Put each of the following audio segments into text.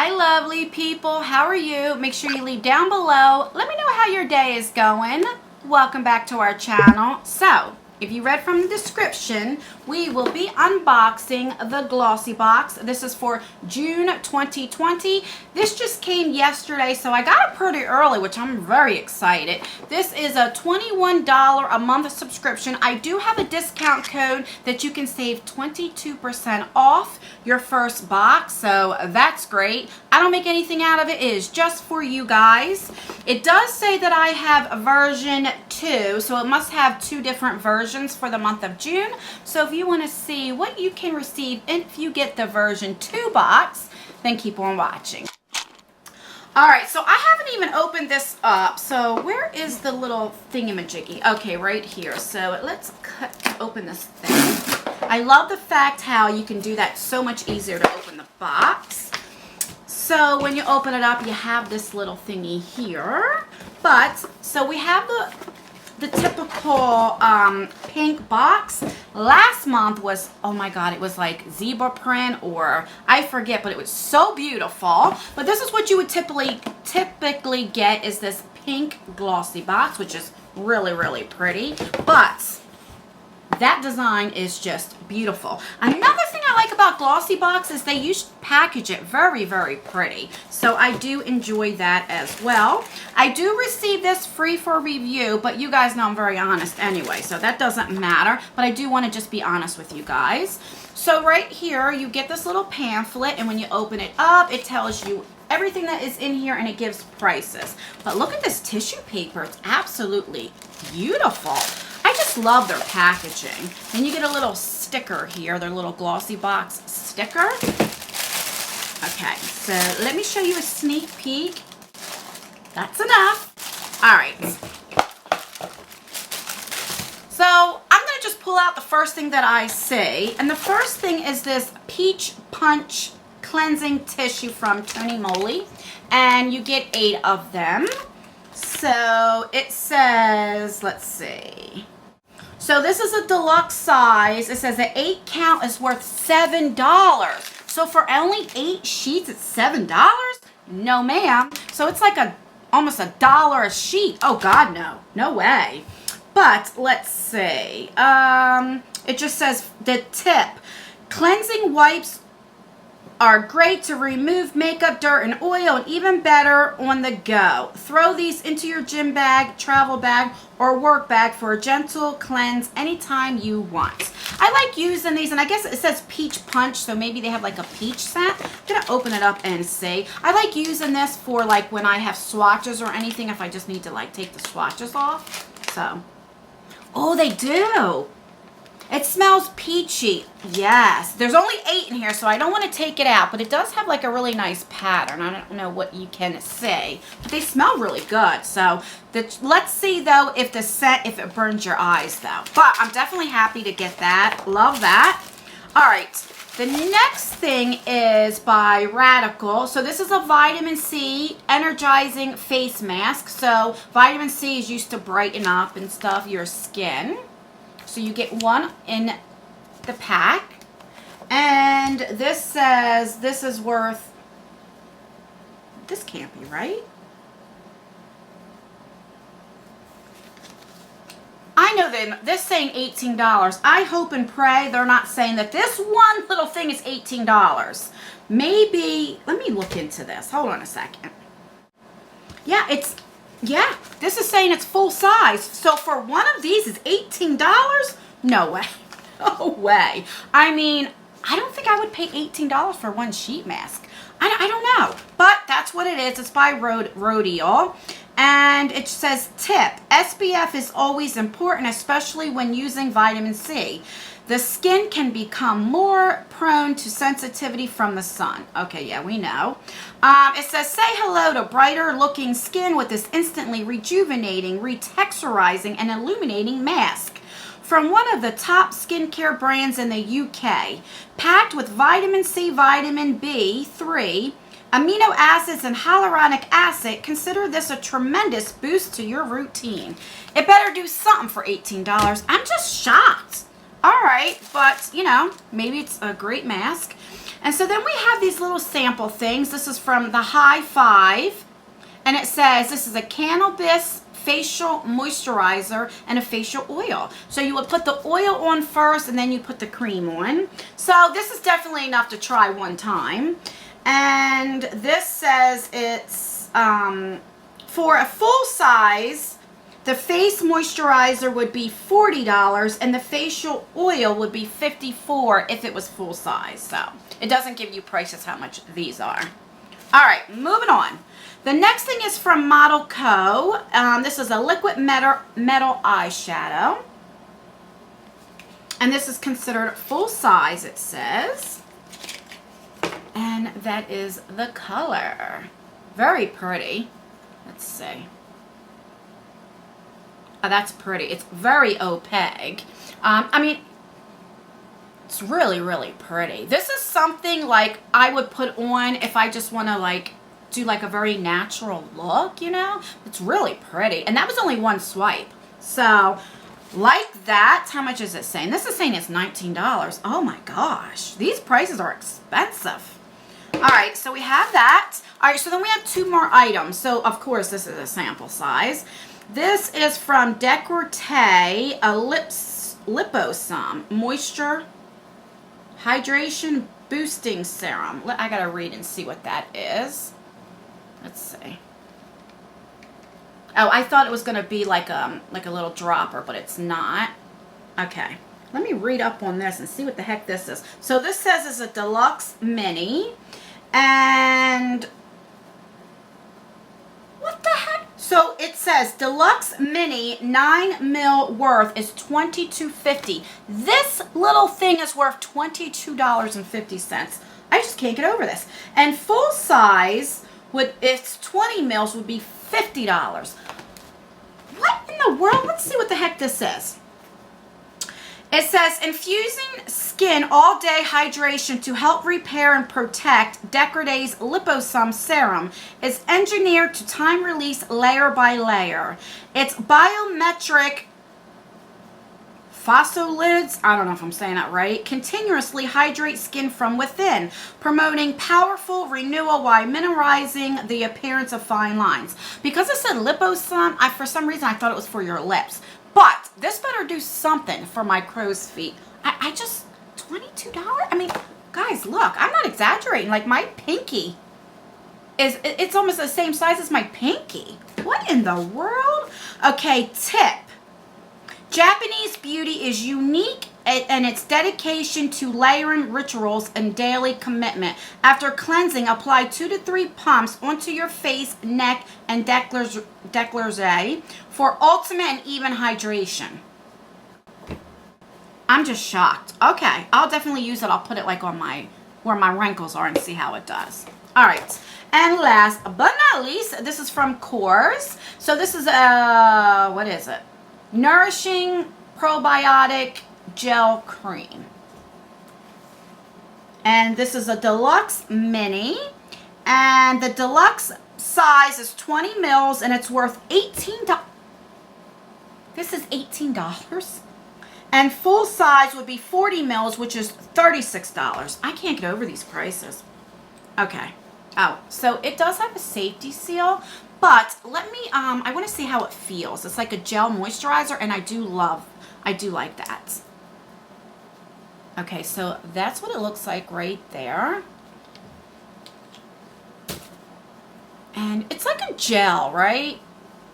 Hi lovely people, how are you? Make sure you leave down below. Let me know how your day is going. Welcome back to our channel. So, if you read from the description, we will be unboxing the GLOSSYBOX. This is for June 2020. This just came yesterday, so I got it pretty early, which I'm very excited. This is a $21 a month subscription. I do have a discount code that you can save 22% off your first box, so that's great. I don't make anything out of it. It is just for you guys. It does say that I have a version 2, so it must have 2 different versions for the month of June. So if you want to see what you can receive if you get the version 2 box, then keep on watching. Alright, so I haven't even opened this up. So where is the little thingamajiggy? Okay, right here. So let's open this thing. I love the fact how you can do that so much easier to open the box. So when you open it up, you have this little thingy here. But, so we have the typical pink box. Last month was, oh my god, it was like zebra print or I forget, but it was so beautiful. But this is what you would typically get, is this pink glossy box, which is really, really pretty. But that design is just beautiful. Another thing I like about GLOSSYBOX is they package it very, very pretty. So I do enjoy that as well. I do receive this free for review, but you guys know I'm very honest anyway, so that doesn't matter. But I do want to just be honest with you guys. So right here, you get this little pamphlet, and when you open it up, it tells you everything that is in here, and it gives prices. But look at this tissue paper. It's absolutely beautiful. I just love their packaging. And you get a little sticker here, their little GLOSSYBOX sticker. Okay, so let me show you a sneak peek. That's enough. All right. So I'm going to just pull out the first thing that I see. And the first thing is this Peach Punch Cleansing Tissue from MOLY. And you get 8 of them. So it says, let's see. So this is a deluxe size. It says the 8 count is worth $7. So for only 8 sheets, it's $7? No, ma'am. So it's like almost $1 a sheet. Oh God, no. No way. But let's see. It just says the tip. Cleansing wipes are great to remove makeup, dirt, and oil, and even better on the go. Throw these into your gym bag, travel bag, or work bag for a gentle cleanse anytime you want. I like using these, and I guess it says Peach Punch, so maybe they have like a peach scent. I'm going to open it up and see. I like using this for like when I have swatches or anything, if I just need to like take the swatches off. So, oh, they do. It smells peachy. Yes. There's only 8 in here, so I don't want to take it out. But it does have like a really nice pattern. I don't know what you can say. But they smell really good. So let's see, though, if the scent, if it burns your eyes, though. But I'm definitely happy to get that. Love that. All right. The next thing is by Radical. So this is a vitamin C energizing face mask. So vitamin C is used to brighten up and stuff your skin. So you get 1 in the pack, and this says this is worth, this can't be right. I know this saying $18. I hope and pray they're not saying that this one little thing is $18. Maybe, let me look into this. Hold on a second. Yeah, this is saying it's full size. So for one of these is $18? No way. No way. I mean, I don't think I would pay $18 for one sheet mask. I don't know. But that's what it is. It's by Rodial. And it says, tip, SPF is always important, especially when using vitamin C. The skin can become more prone to sensitivity from the sun. Okay, yeah, we know. It says, say hello to brighter looking skin with this instantly rejuvenating, retexturizing, and illuminating mask. From one of the top skincare brands in the UK. Packed with vitamin C, vitamin B3, amino acids, and hyaluronic acid, consider this a tremendous boost to your routine. It better do something for $18. I'm just shocked. All right, but, you know, maybe it's a great mask. And so then we have these little sample things. This is from the High Five. And it says this is a cannabis facial moisturizer and a facial oil. So you would put the oil on first and then you put the cream on. So this is definitely enough to try one time. And this says it's for a full size, the face moisturizer would be $40 and the facial oil would be $54 if it was full size. So it doesn't give you prices how much these are. All right, moving on. The next thing is from Model Co. This is a liquid metal eyeshadow. And this is considered full size, it says. And that is the color. Very pretty. Let's see. Oh, that's pretty. It's very opaque. I mean, it's really, really pretty. This is something like I would put on if I just want to like do like a very natural look, you know. It's really pretty. And that was only one swipe. So like that, how much is it saying? This is saying it's $19. Oh my gosh, these prices are expensive. All right, so we have that. All right, so then we have two more items. So of course this is a sample size. This is from Decollete, a Liposome Moisture Hydration Boosting Serum. I gotta read and see what that is. Let's see. Oh, I thought it was gonna be like a little dropper, but it's not. Okay, let me read up on this and see what the heck this is. So this says it's a deluxe mini, and what the heck? So it says deluxe mini 9 mil worth is $22.50. This little thing is worth $22.50. I just can't get over this. And full size would, it's 20 mils, would be $50. What in the world? Let's see what the heck this is. It says infusing skin all day hydration to help repair and protect. Decollete's Liposome Serum is engineered to time release layer by layer. It's biometric phospholipids, I don't know if I'm saying that right, continuously hydrate skin from within, promoting powerful renewal while minimizing the appearance of fine lines. Because it said liposome, for some reason I thought it was for your lips. But this better do something for my crow's feet. I just, $22? I mean, guys, look, I'm not exaggerating. Like my pinky it's almost the same size as my pinky. What in the world? Okay, tip. Japanese beauty is unique in its dedication to layering rituals and daily commitment. After cleansing, apply 2 to 3 pumps onto your face, neck, and décolleté for ultimate and even hydration. I'm just shocked. Okay, I'll definitely use it. I'll put it like on where my wrinkles are and see how it does. All right. And last but not least, this is from Kors. So this is what is it? Nourishing Probiotic Gel Cream. And this is a deluxe mini. And the deluxe size is 20 mils and it's worth $18. This is $18. And full size would be 40 mils, which is $36. I can't get over these prices. Okay. Oh, so it does have a safety seal. But let me, I want to see how it feels. It's like a gel moisturizer, and I do like that. Okay, so that's what it looks like right there. And it's like a gel, right?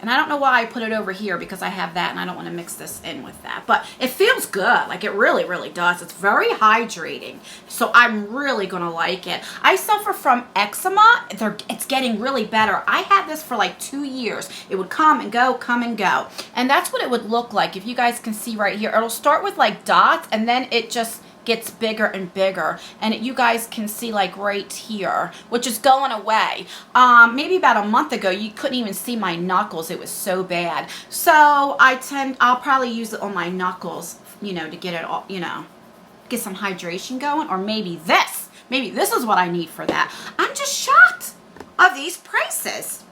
And I don't know why I put it over here because I have that and I don't want to mix this in with that. But it feels good. Like it really, really does. It's very hydrating. So I'm really going to like it. I suffer from eczema. It's getting really better. I had this for like 2 years. It would come and go, come and go. And that's what it would look like. If you guys can see right here, it'll start with like dots and then it just gets bigger and bigger, and you guys can see like right here, which is going away. Maybe about a month ago you couldn't even see my knuckles. It was so bad. So I'll probably use it on my knuckles, you know, to get it all, you know, get some hydration going. Or maybe this is what I need for that. I'm just shocked of these prices.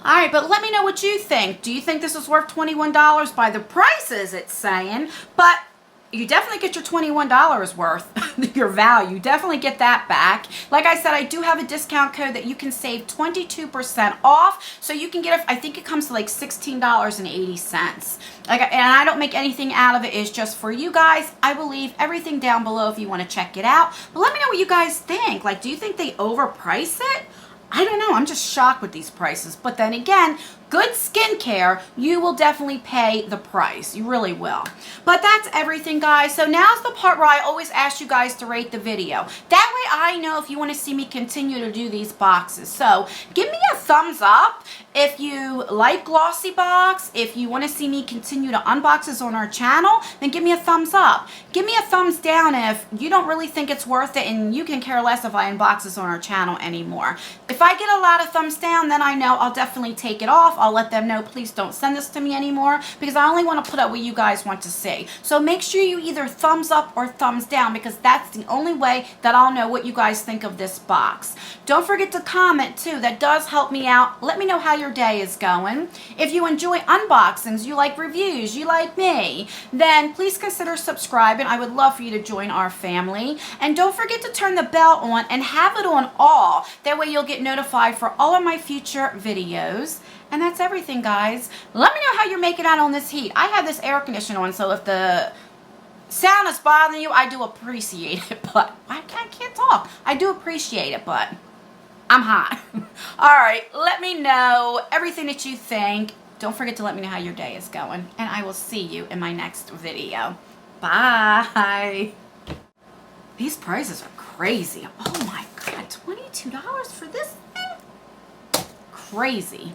All right, but let me know what you think. Do you think this is worth $21 by the prices it's saying? But you definitely get your $21 worth, your value. Definitely get that back. Like I said, I do have a discount code that you can save 22% off. So you can get, I think it comes to like $16.80. And I don't make anything out of it. It's just for you guys. I will leave everything down below if you want to check it out. But let me know what you guys think. Like, do you think they overprice it? I don't know. I'm just shocked with these prices. But then again, good skincare, you will definitely pay the price. You really will. But that's everything, guys. So now's the part where I always ask you guys to rate the video. That way I know if you want to see me continue to do these boxes. So give me a thumbs up if you like GLOSSYBOX. If you want to see me continue to unboxes on our channel, then give me a thumbs up. Give me a thumbs down if you don't really think it's worth it and you can care less if I unboxes on our channel anymore. If I get a lot of thumbs down, then I know I'll definitely take it off. I'll let them know, please don't send this to me anymore, because I only want to put up what you guys want to see. So make sure you either thumbs up or thumbs down, because that's the only way that I'll know what you guys think of this box. Don't forget to comment too. That does help me out. Let me know how your day is going. If you enjoy unboxings, you like reviews, you like me, then please consider subscribing. I would love for you to join our family. And don't forget to turn the bell on and have it on all. That way you'll get notified for all of my future videos. And that's everything, guys. Let me know how you're making out on this heat. I have this air conditioner on, so if the sound is bothering you, I do appreciate it. But I can't talk. I do appreciate it, but I'm hot. All right, let me know everything that you think. Don't forget to let me know how your day is going. And I will see you in my next video. Bye. These prices are crazy. Oh my God, $22 for this thing? Crazy.